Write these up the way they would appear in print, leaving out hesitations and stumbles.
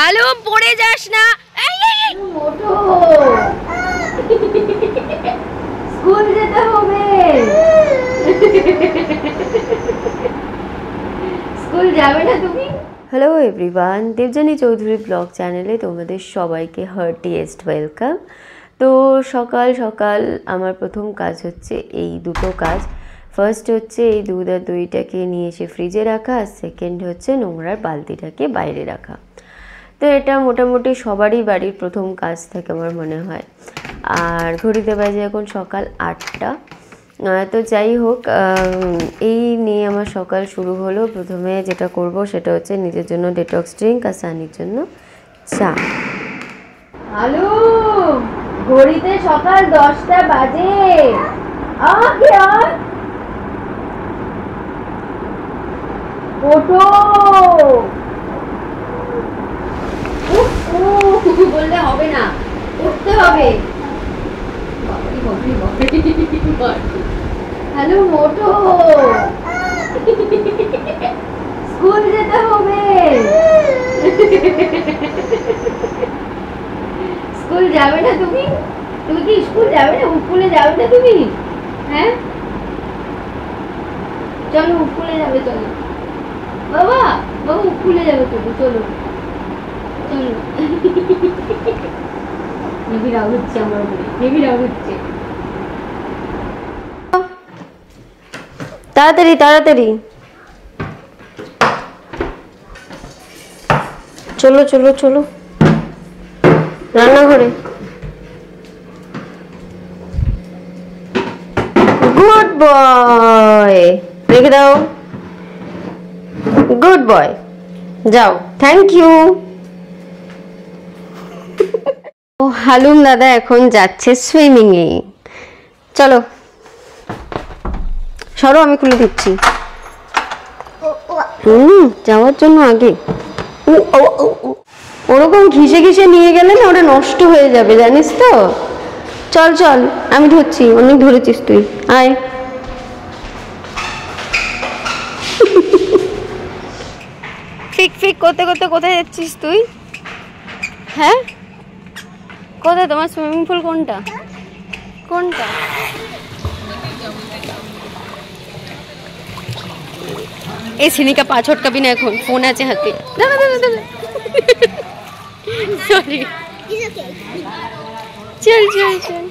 Hello, পড়ে যাস না। মোটো স্কুল যেতে হবে। স্কুল যাবে না তুমি? Hello everyone, Debjani Chowdhury blog চ্যানেলে তোমাদের সবাইকে হার্টিয়েস্ট ওয়েলকাম। তো সকাল সকাল আমার প্রথম কাজ হচ্ছে এই দুটো কাজ। ফার্স্ট হচ্ছে এই দুধ আর দইটাকে নিয়ে এসে ফ্রিজে রাখা, আর সেকেন্ড হচ্ছে নোংরার বালতিটাকে বাইরে রাখা। তো এটা মোটামুটি সবারই বাড়ির প্রথম কাজ থাকে আমার মনে হয়। আর ঘড়িতে বাজে এখন সকাল 8টা। তো যাই হোক, এই নিয়ে আমার সকাল শুরু হলো। প্রথমে যেটা করব সেটা হচ্ছে নিজের জন্য ডেটক্স ড্রিঙ্ক আর সানির জন্য চা। হ্যালো, ঘড়িতে সকাল 10টা বাজে। ওঠো, বললে হবে না, উঠতে হবে। হ্যালো মোটো, স্কুল যেতে হবে। স্কুল যাবে না তুমি? তুমি কি স্কুল যাবে না? স্কুলে যাবে না তুমি? হ্যাঁ চলো, স্কুলে যাবে। চলো বাবা, বাবা স্কুলে যাবে তুমি, চলো চলো। হেভি রাগ হচ্ছে আমার উপরে, হেভি রাগ হচ্ছে। তাড়াতাড়ি তাড়াতাড়ি চলো চলো চলো রান্নাঘরে। গুড বয়, রেখে দাও। গুড বয়, যাও। Thank you. ও হালুম দাদা এখন যাচ্ছে সুইমিং এ। চলো সরো, আমি খুলে দিচ্ছি। যাওয়ার জন্য আগে ওরকম ঘিসে ঘিসে নিয়ে গেলে না ওটা নষ্ট হয়ে যাবে, জানিস তো। চল চল, আমি ধরছি, অনেক ধরেছিস তুই, আয়। ফিক ফিক করতে করতে কোথায় যাচ্ছিস তুই? হ্যাঁ কোথায় তোমার সুইমিং পুল? কোনটা কোনটা? এই সিনিকা পা ছটকাবি না, এখন ফোন আছে হাতে। দাঁড়া দাঁড়া দাঁড়া, সরি। চল চল চল,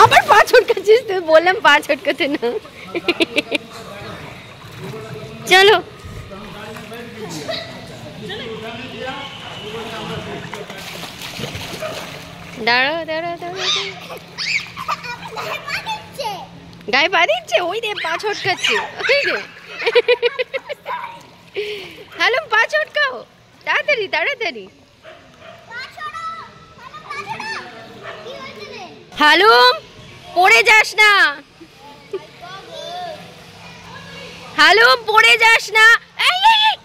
আবার পা ছটকাচ্ছিস তুই? বললাম পা ছটকাতে না। চলো দাঁড়া দাঁড়া দাঁড়া, গায়ে পা দিচ্ছে, ওই রে পা ছটকাচ্ছে, ওই রে। হ্যালো, পা ছটকাও, তাড়াতাড়ি তাড়াতাড়ি। হ্যালো, পড়ে যাস না। হ্যালো, পড়ে যাস না। এই এই এই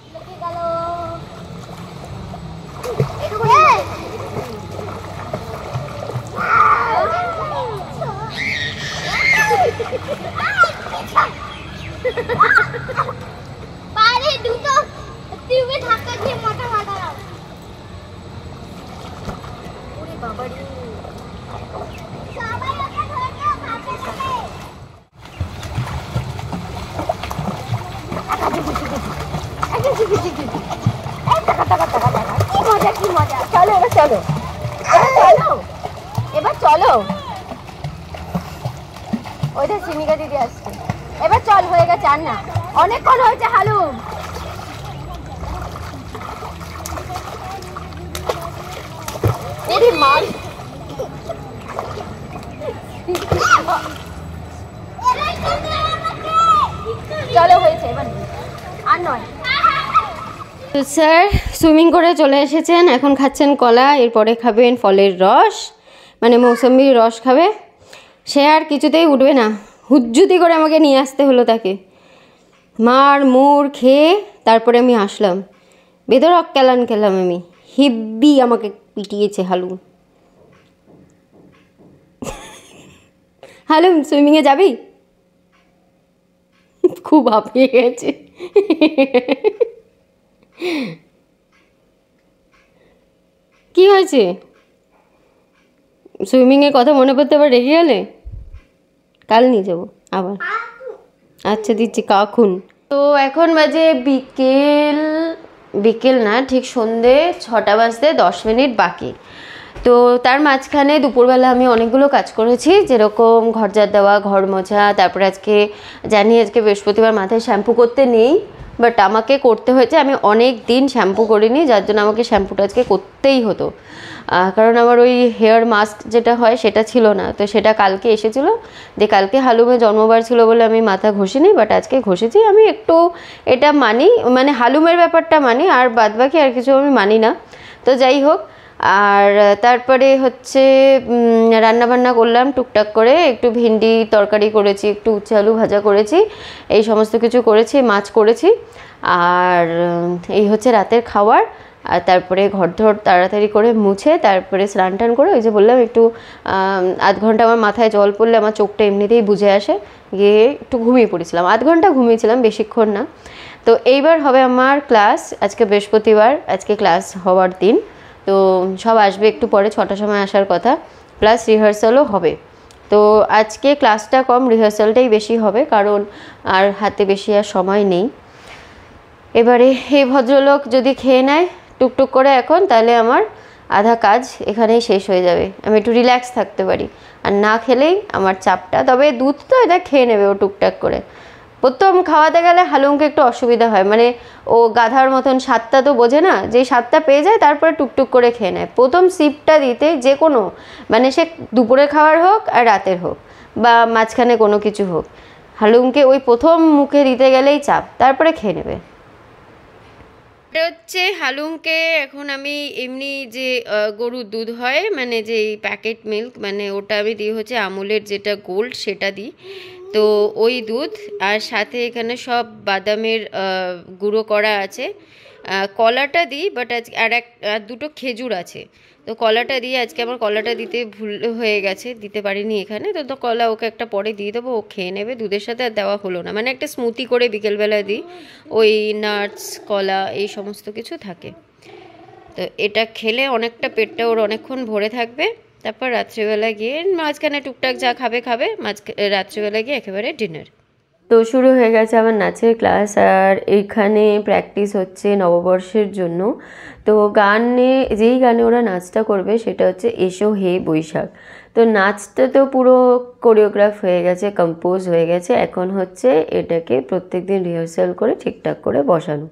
পারে দুটো টিউবে ধাক্কা দিয়ে মোটা মাথা দাও। ওরে বাবা রে, সবাই ওকে ধরে নাও, কাছে যাবে। কি মজা কি মজা। চলো এবার চলো, চলো এবার চলো। ওইটা সিমিকা দিদি আসছে, এবার চল। হয়ে গেছে, আর না, অনেকক্ষণ হয়েছে। হালু এরি মাল, চলো হয়েছে, এবার আর নয়। স্যার সুইমিং করে চলে এসেছেন, এখন খাচ্ছেন কলা, এরপরে খাবেন ফলের রস, মানে মৌসুমির রস খাবে। সে আর কিছুতেই উঠবে না, হুজ্জুতি করে আমাকে নিয়ে আসতে হলো তাকে। মার মুড় খেয়ে তারপরে আমি আসলাম, বেদরক কেলান খেলাম আমি, হিব্বি আমাকে পিটিয়েছে হালু। হালু সুইমিংয়ে যাবি? খুব হাঁপিয়ে গেছে। হয়েছে? সুইমিংয়ের কথা মনে পড়তে আবার রেগে গেলে? কাল নিয়ে যাবো আবার। আচ্ছা দিচ্ছি কাকুন। তো এখন বাজে বিকেল না, ঠিক সন্ধে 6টা বাজতে 10 মিনিট বাকি। তো তার মাঝখানে দুপুরবেলা আমি অনেকগুলো কাজ করেছি, যেরকম ঘর ঝাড় দেওয়া, ঘর মোছা, তারপরে আজকে বৃহস্পতিবার মাথায় শ্যাম্পু করতে নেই, বাট আমাকে করতে হয়েছে। আমি অনেক দিন শ্যাম্পু করিনি, যার জন্য আমাকে শ্যাম্পুটা আজকে করতেই হতো, কারণ আমার ওই হেয়ার মাস্ক যেটা হয় সেটা ছিল না। তো সেটা কালকে এসেছিলো, কালকে হালুমের জন্মবার ছিল বলে আমি মাথা ঘষিনি, বাট আজকে ঘষেছি। আমি একটু এটা মানি, মানে হালুমের ব্যাপারটা মানি, আর বাদবাকি আর কিছু আমি মানি না। তো যাই হোক, আর তারপরে হচ্ছে রান্নাবান্না করলাম টুকটাক করে, একটু ভিন্ডি তরকারি করেছি, একটু উচ্ছে আলু ভাজা করেছি, এই সমস্ত কিছু করেছি, মাছ করেছি। আর এই হচ্ছে রাতের খাবার। আর তারপরে ঘর তাড়াতাড়ি করে মুছে তারপরে স্নান টান করে, ওই যে বললাম একটু আধ ঘন্টা আমার মাথায় জল পড়লে আমার চোখটা এমনিতেই বুঝে আসে, গিয়ে একটু ঘুমিয়ে পড়েছিলাম, আধ ঘন্টা ঘুমিয়েছিলাম, বেশিক্ষণ না। তো এইবার হবে আমার ক্লাস, আজকে বৃহস্পতিবার, আজকে ক্লাস হওয়ার দিন। তো সব আসবে একটু পরে, 6টার সময় আসার কথা, প্লাস রিহার্সালও হবে। তো আজকে ক্লাসটা কম, রিহার্সালটাই বেশি হবে, কারণ আর হাতে বেশি আর সময় নেই। এবারে এই ভদ্রলোক যদি খেয়ে নেয় টুকটুক করে এখন, তাহলে আমার আধা কাজ এখানেই শেষ হয়ে যাবে, আমি একটু রিল্যাক্স থাকতে পারি। আর না খেলেই আমার চাপটা, তবে দুধ তো এটা খেয়ে নেবে ও টুকটাক করে। প্রথম খাওয়াতে গেলে হালুমকে একটু অসুবিধা হয়, মানে ও গাধার মতন স্বাদটা তো বোঝে না, যেই স্বাদটা পেয়ে যায় তারপরে টুকটুক করে খেয়ে নেয়। প্রথম সিপটা দিতে যে কোনো, মানে সে দুপুরে খাওয়ার হোক আর রাতের হোক বা মাঝখানে কোনো কিছু হোক, হালুমকে ওই প্রথম মুখে দিতে গেলেই চাপ, তারপরে খেয়ে নেবে। এটা হচ্ছে হালুমকে এখন আমি এমনি যে গরুর দুধ হয়, মানে যে প্যাকেট মিল্ক, মানে ওটা আমি দিই হচ্ছে আমুলের যেটা গোল্ড, সেটা দিই। তো ওই দুধ, আর সাথে এখানে সব বাদামের গুঁড়ো করা আছে, কলাটা দিই, বাট আজকে আর দুটো খেজুর আছে। তো কলাটা দিয়ে, আজকে আমার কলাটা দিতে ভুল হয়ে গেছে, দিতে পারিনি এখানে। তো কলা ওকে একটা পরে দিয়ে দেবো, ও খেয়ে নেবে। দুধের সাথে আর দেওয়া হলো না, মানে একটা স্মুদি করে বিকেলবেলা দিই, ওই নাটস, কলা, এই সমস্ত কিছু থাকে। তো এটা খেলে অনেকটা পেটটা ওর অনেকক্ষণ ভরে থাকবে। তারপর রাত্রিবেলা গিয়ে মাঝখানে টুকটাক যা খাবে রাত্রিবেলা গিয়ে একেবারে ডিনার। তো শুরু হয়ে গেছে আমার নাচের ক্লাস, আর এইখানে প্র্যাকটিস হচ্ছে নববর্ষের জন্য। তো যেই গানে ওরা নাচটা করবে সেটা হচ্ছে এসো হে বৈশাখ। তো নাচটা তো পুরো কোরিওগ্রাফ হয়ে গেছে, কম্পোজ হয়ে গেছে, এখন হচ্ছে এটাকে প্রত্যেকদিন রিহার্সাল করে ঠিকঠাক করে বসানো।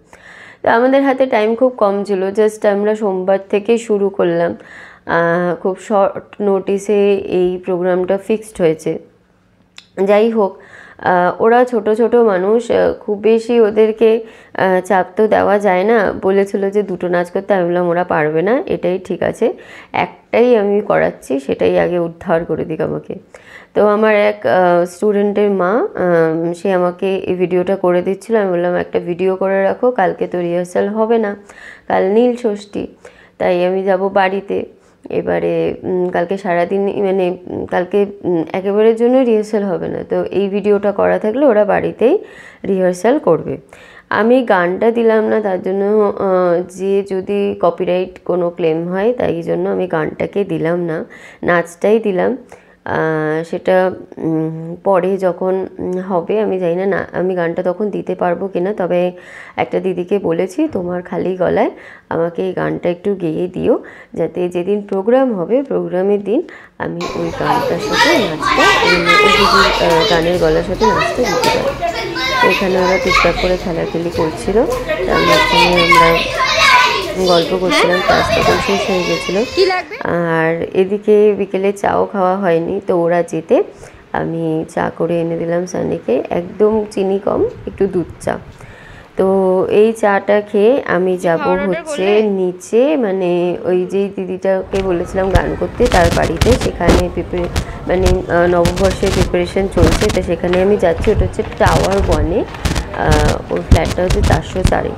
তো আমাদের হাতে টাইম খুব কম ছিল, জাস্ট আমরা সোমবার থেকে শুরু করলাম, খুব শর্ট নোটিসে এই প্রোগ্রামটা ফিক্সড হয়েছে। যাই হোক, ওরা ছোট ছোট মানুষ, খুব বেশি ওদেরকে চাপ তো দেওয়া যায় না। বলেছিল যে দুটো নাচ করতে, আমি বললাম ওরা পারবে না, এটাই ঠিক আছে, একটাই আমি করাচ্ছি, সেটাই আগে উদ্ধার করে দিক আমাকে। তো আমার এক স্টুডেন্টের মা, সে আমাকে এই ভিডিওটা করে দিচ্ছিল। আমি বললাম একটা ভিডিও করে রাখো, কালকে তো রিহার্সাল হবে না, কাল নীল ষষ্ঠী, তাই আমি যাব বাড়িতে। এবারে কালকে সারাদিন, মানে কালকে একেবারের জন্য রিহার্সাল হবে না, তো এই ভিডিওটা করা থাকলে ওরা বাড়িতেই রিহার্সাল করবে। আমি গানটা দিলাম না, তার জন্য যে যদি কপিরাইট কোনো ক্লেম হয়, তাই জন্য আমি গানটাকে দিলাম না, নাচটাই দিলাম। সেটা পরে যখন হবে আমি জানি না আমি গানটা তখন দিতে পারবো কিনা, তবে একটা দিদিকে বলেছি তোমার খালি গলায় আমাকে এই গানটা একটু গেয়ে দিও, যাতে যেদিন প্রোগ্রাম হবে প্রোগ্রামের দিন আমি ওই গানটার সাথে নাচটা, ওই দিদির গানের গলার সাথে নাচটা দিতে পারি। এখানে ওরা টুকটাক করে খেলাখেলি করছিল, তার মাঝখানে আমরা গল্প করছিলাম, ক্লাস তখন শেষ হয়ে গেছিলো। আর এদিকে বিকেলে চাও খাওয়া হয়নি, তো ওরা যেতে আমি চা করে এনে দিলাম সানিকে, একদম চিনি কম, একটু দুধ চা। তো এই চাটা খেয়ে আমি যাব হচ্ছে নিচে, মানে ওই যেই দিদিটাকে বলেছিলাম গান করতে তার বাড়িতে, সেখানে মানে নববর্ষের প্রিপারেশন চলছে, তো সেখানে আমি যাচ্ছি। ওটা হচ্ছে টাওয়ার 1-এ, ওর ফ্ল্যাটটা হচ্ছে 404-এ,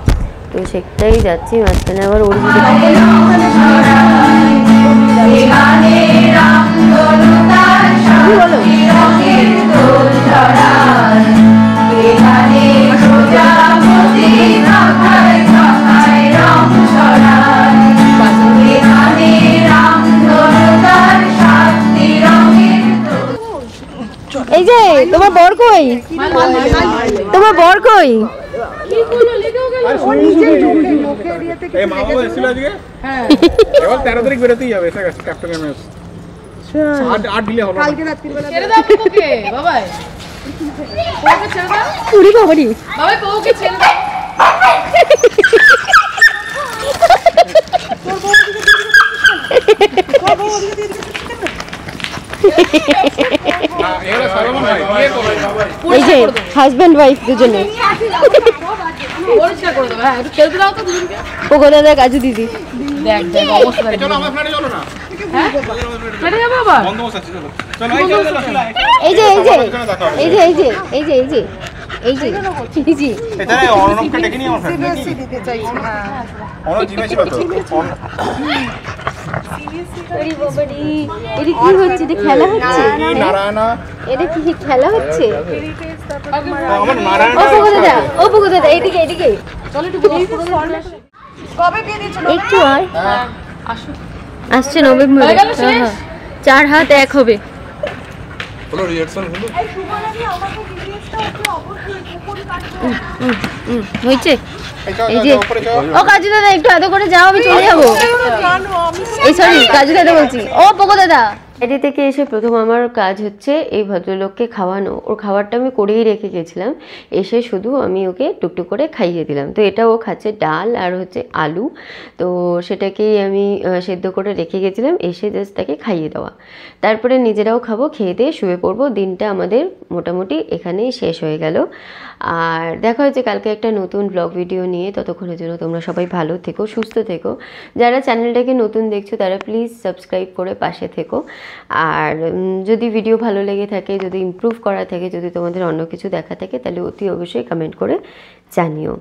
তো সেটাই যাচ্ছি। মাঝখানে আবার ওর তোমার বর কই? তোমার বর কই? এই মা বাবা এসেছিল আজকে? হ্যাঁ। এবার 13 তারিখ বেরোতেই হবে, এসে গেছে ক্যাপ্টেন এমএস। আট দিলে হলো। কালকে রাত্রিবেলা ছেড়ে দাও ওকে, বাবাই। ওকে ছেড়ে দাও। উড়ি বাবারি। বাবাই ওকে ছেড়ে দাও। এই যে হাজবেন্ড ওয়াইফ দুজনে। পরিষ্কার করে দাও, হ্যাঁ একটু খেলতে দাও তো দুজনকে। পোগো দাদা কাজু দিদি। দেখ দেখ অবস্থা দেখ। চলো আমার ফ্ল্যাটে চলো না। হ্যাঁ? ফ্ল্যাটে যাবো বাবা? বন্ধ আছে চলো। চলো এই যে এই যে এই যে এই যে এই যে এই যে এই যে এই যে এটা অর্ণবকে ডেকে নিয়ে আমার ফ্ল্যাটে নাকি? দিতে চাইছি হ্যাঁ। অর্ণব জিমে ছিল তো। ওরে বাবারি, এটা কি হচ্ছে? এটা খেলা হচ্ছে? নারায়ণা। এটা কি খেলা হচ্ছে? আমার নারায়ণা। ও পোগো দাদা এইদিকে এইদিকে। চলো একটু কবে বিয়ে দিচ্ছ? একটু আর আসছে নভেম্বরে। হ্যাঁ 4 হাত এক হবে। হলো রিঅ্যাকশন হলো। হয়েছে? এই যে ও কাজু দাদা একটু আদর করে যাও, আমি চলে যাবো। এই সরি কাজু দাদা বলছি, ও পোগো দাদা। এটি থেকে এসে প্রথম আমার কাজ হচ্ছে এই ভদ্রলোককে খাওয়ানো। ওর খাবারটা আমি করেই রেখে গেছিলাম, এসে শুধু আমি ওকে টুকটুক করে খাইয়ে দিলাম। তো এটা ও খাচ্ছে ডাল আর হচ্ছে আলু, তো সেটাকেই আমি সেদ্ধ করে রেখে গেছিলাম, এসে জাস্ট তাকে খাইয়ে দেওয়া। তারপরে নিজেরাও খাবো, খেয়ে দিয়ে শুয়ে পড়বো। দিনটা আমাদের মোটামুটি এখানেই শেষ হয়ে গেল। আর দেখা হচ্ছে কালকে একটা নতুন ব্লগ ভিডিও নিয়ে। ততক্ষণের জন্য তোমরা সবাই ভালো থেকো, সুস্থ থেকো। যারা চ্যানেলটাকে নতুন দেখছো তারা প্লিজ সাবস্ক্রাইব করে পাশে থেকো। আর যদি ভিডিও ভালো লেগে থাকে, যদি ইমপ্রুভ করা থাকে, যদি তোমাদের অন্য কিছু দেখা থাকে, তাহলে অতি অবশ্যই কমেন্ট করে জানিও।